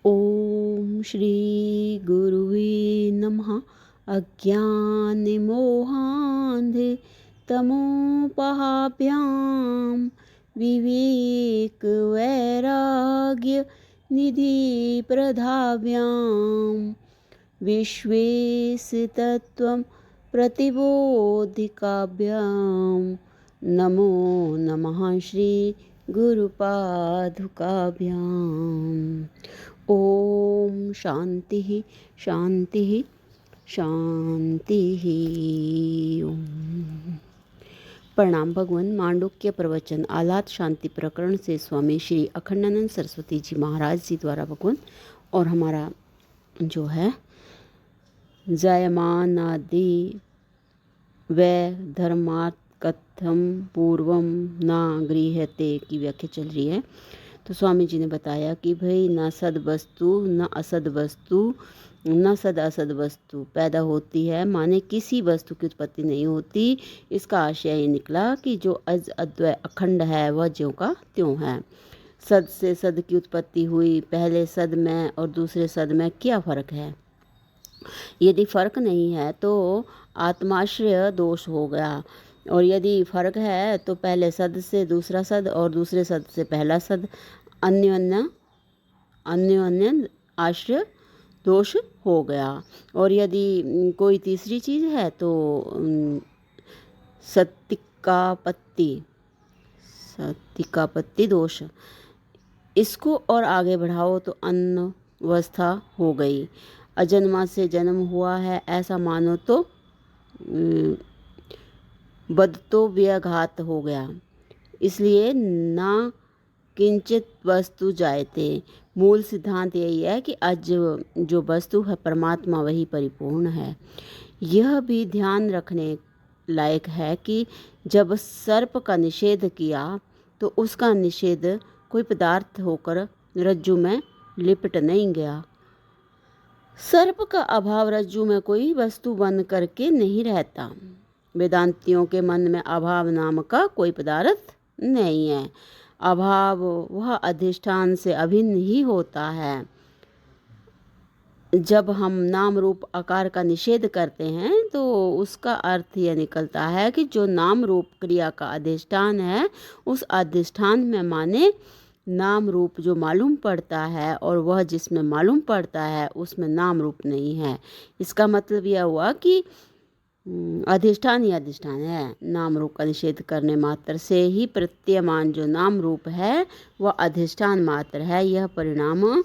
ओम श्री गुरुवे नमः। अज्ञानमोहान्धे तमोपहाभ्यां विवेकवैराग्य निधिप्रदाभ्यां विश्वेशतत्त्वं प्रतिबोधिकाभ्यां नमो नमः श्री गुरुपादुकाभ्याम्। ओम शांति शांति शांति। ओम। प्रणाम भगवान। मांडुक्य प्रवचन आलात शांति प्रकरण से स्वामी श्री अखंडानंद सरस्वती जी महाराज जी द्वारा भगवान, और हमारा जो है जायमानादि वै धर्मात् कथम पूर्वम ना गृह्यते की व्याख्या चल रही है। तो स्वामी जी ने बताया कि भाई न सद वस्तु न असद वस्तु न सद असद वस्तु पैदा होती है, माने किसी वस्तु की उत्पत्ति नहीं होती। इसका आशय ये निकला कि जो अद्वय अखंड है वह ज्यों का त्यों है। सद से सद की उत्पत्ति हुई, पहले सद में और दूसरे सद में क्या फर्क है? यदि फर्क नहीं है तो आत्माश्रय दोष हो गया, और यदि फर्क है तो पहले सद से दूसरा सद और दूसरे सद से पहला सद अन्योन्य आश्रय दोष हो गया। और यदि कोई तीसरी चीज़ है तो सत्तिकापत्ति दोष। इसको और आगे बढ़ाओ तो अन्न अवस्था हो गई। अजन्मा से जन्म हुआ है ऐसा मानो तो बदतो व्याघात हो गया। इसलिए ना किंचित वस्तु जायते। मूल सिद्धांत यही है कि आज जो वस्तु है परमात्मा वही परिपूर्ण है। यह भी ध्यान रखने लायक है कि जब सर्प का निषेध किया तो उसका निषेध कोई पदार्थ होकर रज्जु में लिपट नहीं गया। सर्प का अभाव रज्जु में कोई वस्तु बन करके नहीं रहता। वेदांतियों के मन में अभाव नाम का कोई पदार्थ नहीं है। अभाव वह अधिष्ठान से अभिन्न ही होता है। जब हम नाम रूप आकार का निषेध करते हैं तो उसका अर्थ यह निकलता है कि जो नाम रूप क्रिया का अधिष्ठान है उस अधिष्ठान में माने नाम रूप जो मालूम पड़ता है, और वह जिसमें मालूम पड़ता है उसमें नाम रूप नहीं है। इसका मतलब यह हुआ कि अधिष्ठान ही अधिष्ठान है। नाम रूप का निषेध करने मात्र से ही प्रत्ययमान जो नाम रूप है वह अधिष्ठान मात्र है, यह परिणाम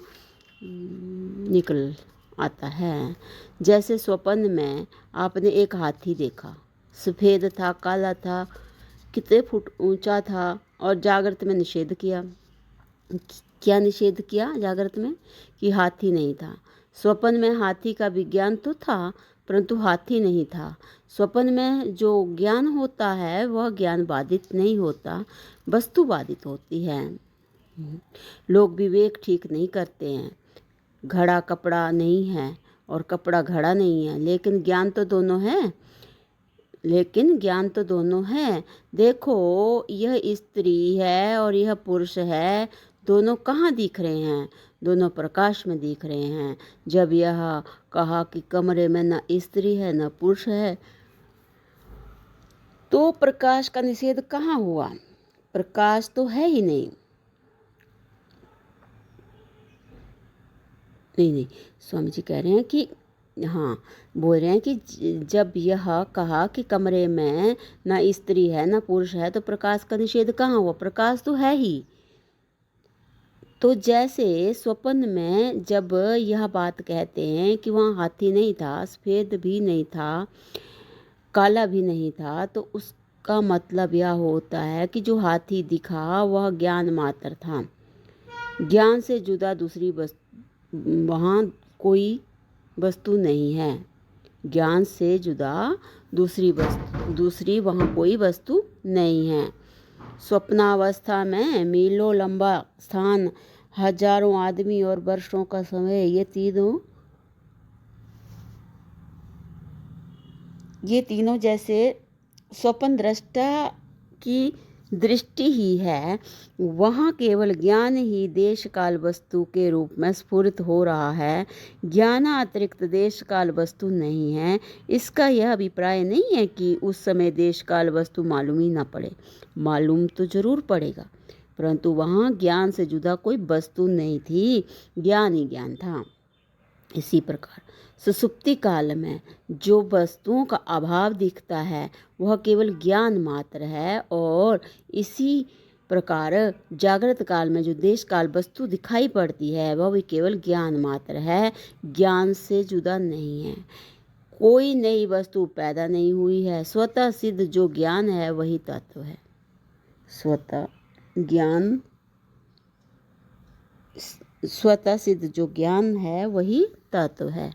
निकल आता है। जैसे स्वप्न में आपने एक हाथी देखा, सफ़ेद था, काला था, कितने फुट ऊंचा था, और जागृत में निषेध किया। क्या निषेध किया जागृत में? कि हाथी नहीं था। स्वप्न में हाथी का विज्ञान तो था परंतु हाथी नहीं था। स्वप्न में जो ज्ञान होता है वह ज्ञान बाधित नहीं होता, वस्तु बाधित होती है। लोग विवेक ठीक नहीं करते हैं। घड़ा कपड़ा नहीं है और कपड़ा घड़ा नहीं है, लेकिन ज्ञान तो दोनों है। देखो, यह स्त्री है और यह पुरुष है, दोनों कहाँ दिख रहे हैं? दोनों प्रकाश में दिख रहे हैं। जब यह कहा कि कमरे में न स्त्री है न पुरुष है, तो प्रकाश का निषेध कहाँ हुआ? प्रकाश तो है ही नहीं। नहीं, स्वामी जी कह रहे हैं कि बोल रहे हैं कि जब यह कहा कि कमरे में न स्त्री है न पुरुष है तो प्रकाश का निषेध कहाँ हुआ? प्रकाश तो है ही। तो जैसे स्वप्न में जब यह बात कहते हैं कि वहाँ हाथी नहीं था, सफ़ेद भी नहीं था, काला भी नहीं था, तो उसका मतलब यह होता है कि जो हाथी दिखा वह ज्ञान मात्र था। ज्ञान से जुदा दूसरी वस्तु वहाँ कोई वस्तु नहीं है। ज्ञान से जुदा दूसरी वहाँ कोई वस्तु नहीं है। स्वप्नावस्था में मीलों लंबा स्थान, हजारों आदमी और वर्षों का समय, ये तीनों जैसे स्वप्न दृष्टा की दृष्टि ही है, वहाँ केवल ज्ञान ही देश काल वस्तु के रूप में स्फुरित हो रहा है। ज्ञान अतिरिक्त देश काल वस्तु नहीं है। इसका यह अभिप्राय नहीं है कि उस समय देश काल वस्तु मालूम ही ना पड़े, मालूम तो जरूर पड़ेगा, परंतु वहाँ ज्ञान से जुदा कोई वस्तु नहीं थी, ज्ञान ही ज्ञान था। इसी प्रकार सुसुप्ति काल में जो वस्तुओं का अभाव दिखता है वह केवल ज्ञान मात्र है, और इसी प्रकार जागृत काल में जो देश काल वस्तु दिखाई पड़ती है वह भी केवल ज्ञान मात्र है, ज्ञान से जुदा नहीं है। कोई नई वस्तु पैदा नहीं हुई है। स्वतः सिद्ध जो ज्ञान है वही तत्व है। स्वतः सिद्ध जो ज्ञान है वही तत्व है।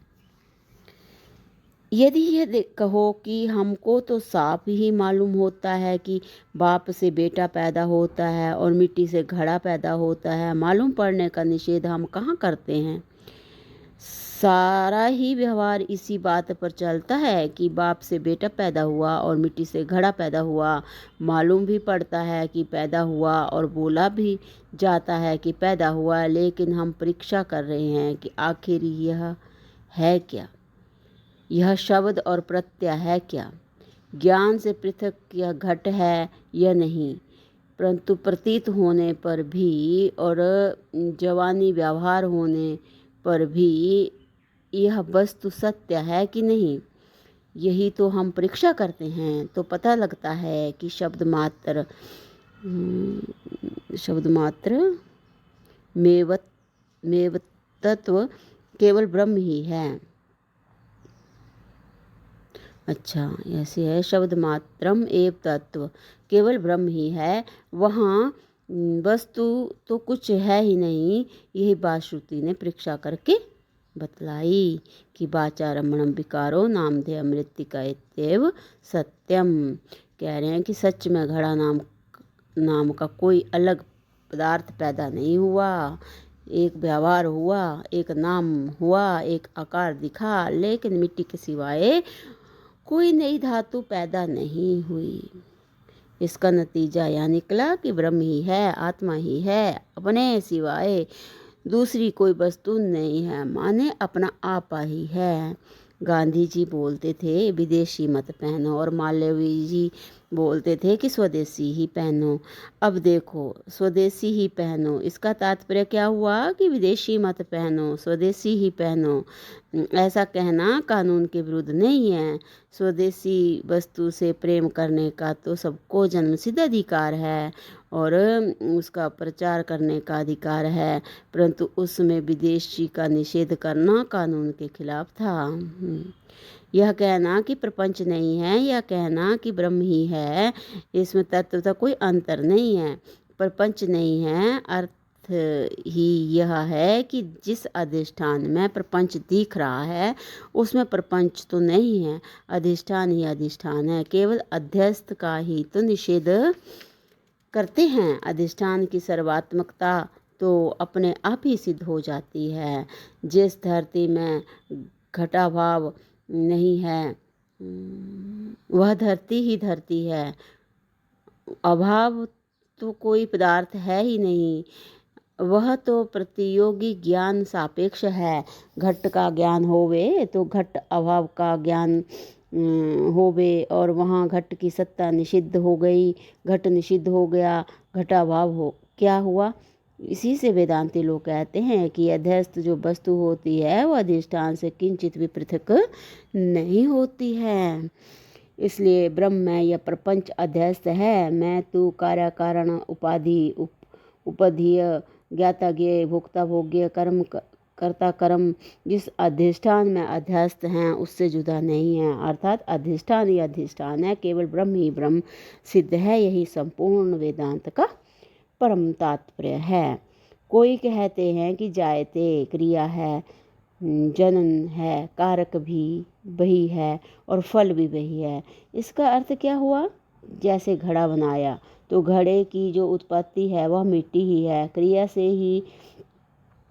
यदि यह कहो कि हमको तो साफ ही मालूम होता है कि बाप से बेटा पैदा होता है और मिट्टी से घड़ा पैदा होता है, मालूम पड़ने का निषेध हम कहाँ करते हैं। सारा ही व्यवहार इसी बात पर चलता है कि बाप से बेटा पैदा हुआ और मिट्टी से घड़ा पैदा हुआ। मालूम भी पड़ता है कि पैदा हुआ और बोला भी जाता है कि पैदा हुआ, लेकिन हम परीक्षा कर रहे हैं कि आखिर यह है क्या, यह शब्द और प्रत्यय है क्या, ज्ञान से पृथक यह घट है या नहीं। परंतु प्रतीत होने पर भी और जवानी व्यवहार होने पर भी यह वस्तु सत्य है कि नहीं, यही तो हम परीक्षा करते हैं। तो पता लगता है कि शब्द मात्र मेव तत्व केवल ब्रह्म ही है। अच्छा, ऐसे है, शब्द मात्रम एव तत्व केवल ब्रह्म ही है, वहाँ वस्तु तो कुछ है ही नहीं। यही बात श्रुति ने परीक्षा करके बतलाई कि वाचारमणम विकारो नामधेय मृत्तिका इत्येव सत्यम। कह रहे हैं कि सच में घड़ा नाम का कोई अलग पदार्थ पैदा नहीं हुआ, एक व्यवहार हुआ, एक नाम हुआ, एक आकार दिखा, लेकिन मिट्टी के सिवाय कोई नई धातु पैदा नहीं हुई। इसका नतीजा यह निकला कि ब्रह्म ही है, आत्मा ही है, अपने सिवाय दूसरी कोई वस्तु नहीं है, माने अपना आपा ही है। गांधी जी बोलते थे विदेशी मत पहनो, और मालवीय जी बोलते थे कि स्वदेशी ही पहनो। अब देखो, स्वदेशी ही पहनो, इसका तात्पर्य क्या हुआ कि विदेशी मत पहनो, स्वदेशी ही पहनो। ऐसा कहना कानून के विरुद्ध नहीं है। स्वदेशी वस्तु से प्रेम करने का तो सबको जन्मसिद्ध अधिकार है और उसका प्रचार करने का अधिकार है, परंतु उसमें विदेशी का निषेध करना कानून के खिलाफ था। यह कहना कि प्रपंच नहीं है, यह कहना कि ब्रह्म ही है, इसमें तत्वतः कोई अंतर नहीं है। प्रपंच नहीं है, अर्थ ही यह है कि जिस अधिष्ठान में प्रपंच दिख रहा है उसमें प्रपंच तो नहीं है, अधिष्ठान ही अधिष्ठान है। केवल अध्यस्त का ही तो निषेध करते हैं। अधिष्ठान की सर्वात्मकता तो अपने आप ही सिद्ध हो जाती है। जिस धरती में घटाभाव नहीं है वह धरती ही धरती है, अभाव तो कोई पदार्थ है ही नहीं, वह तो प्रतियोगी ज्ञान सापेक्ष है। घट का ज्ञान होवे तो घट अभाव का ज्ञान होवे, और वहाँ घट की सत्ता निषिद्ध हो गई, घट निषिद्ध हो गया, घटाभाव हो क्या हुआ। इसी से वेदांती लोग कहते हैं कि अध्यस्त जो वस्तु होती है वह अधिष्ठान से किंचित भी पृथक नहीं होती है। इसलिए ब्रह्म में यह प्रपंच अध्यस्त है। मैं तू कार्य कारण उपाधि उपधीय ज्ञाता ज्ञेय भोक्ता भोग्य कर्म कर्ता कर्म जिस अधिष्ठान में अध्यस्त हैं उससे जुदा नहीं है, अर्थात अधिष्ठान ही अधिष्ठान है, केवल ब्रह्म ही ब्रह्म सिद्ध है। यही संपूर्ण वेदांत का परम तात्पर्य है। कोई कहते हैं कि जायते क्रिया है, जनन है, कारक भी वही है और फल भी वही है। इसका अर्थ क्या हुआ? जैसे घड़ा बनाया तो घड़े की जो उत्पत्ति है वह मिट्टी ही है, क्रिया से ही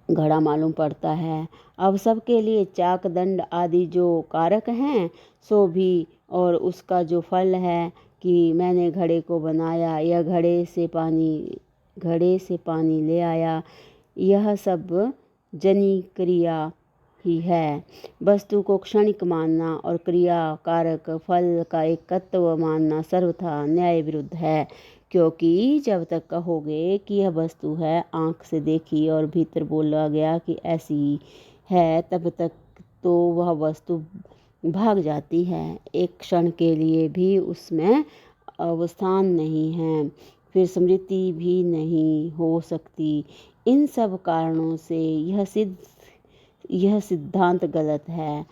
घड़ा मालूम पड़ता है। अब सबके लिए चाक दंड आदि जो कारक हैं सो भी, और उसका जो फल है कि मैंने घड़े को बनाया या घड़े से पानी ले आया, यह सब जनी क्रिया ही है। वस्तु को क्षणिक मानना और क्रिया कारक फल का एकत्व मानना सर्वथा न्याय विरुद्ध है, क्योंकि जब तक कहोगे कि यह वस्तु है, आँख से देखी और भीतर बोला गया कि ऐसी है, तब तक तो वह वस्तु भाग जाती है। एक क्षण के लिए भी उसमें अवस्थान नहीं है, फिर स्मृति भी नहीं हो सकती। इन सब कारणों से यह सिद्धांत गलत है।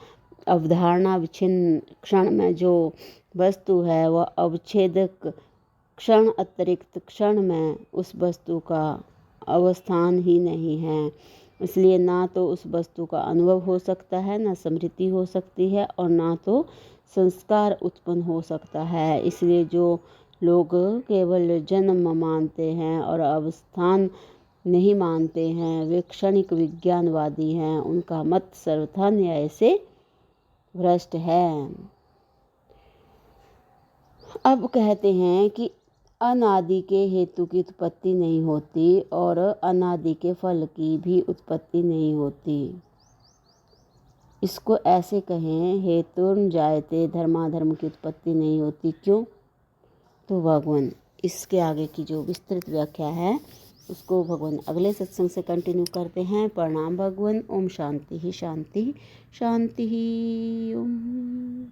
अवधारणा विच्छिन्न क्षण में जो वस्तु है वह अवच्छेदक क्षण अतिरिक्त क्षण में उस वस्तु का अवस्थान ही नहीं है। इसलिए ना तो उस वस्तु का अनुभव हो सकता है, ना स्मृति हो सकती है, और ना तो संस्कार उत्पन्न हो सकता है। इसलिए जो लोग केवल जन्म मानते हैं और अवस्थान नहीं मानते हैं, वे क्षणिक विज्ञानवादी हैं। उनका मत सर्वथा न्याय से भ्रष्ट है। अब कहते हैं कि अनादि के हेतु की उत्पत्ति नहीं होती और अनादि के फल की भी उत्पत्ति नहीं होती। इसको ऐसे कहें, हेतुर्न जायते, धर्माधर्म की उत्पत्ति नहीं होती। क्यों? तो भगवान इसके आगे की जो विस्तृत व्याख्या है उसको भगवान अगले सत्संग से कंटिन्यू करते हैं। प्रणाम भगवान। ओम शांति ही शांति शांति ही ओम।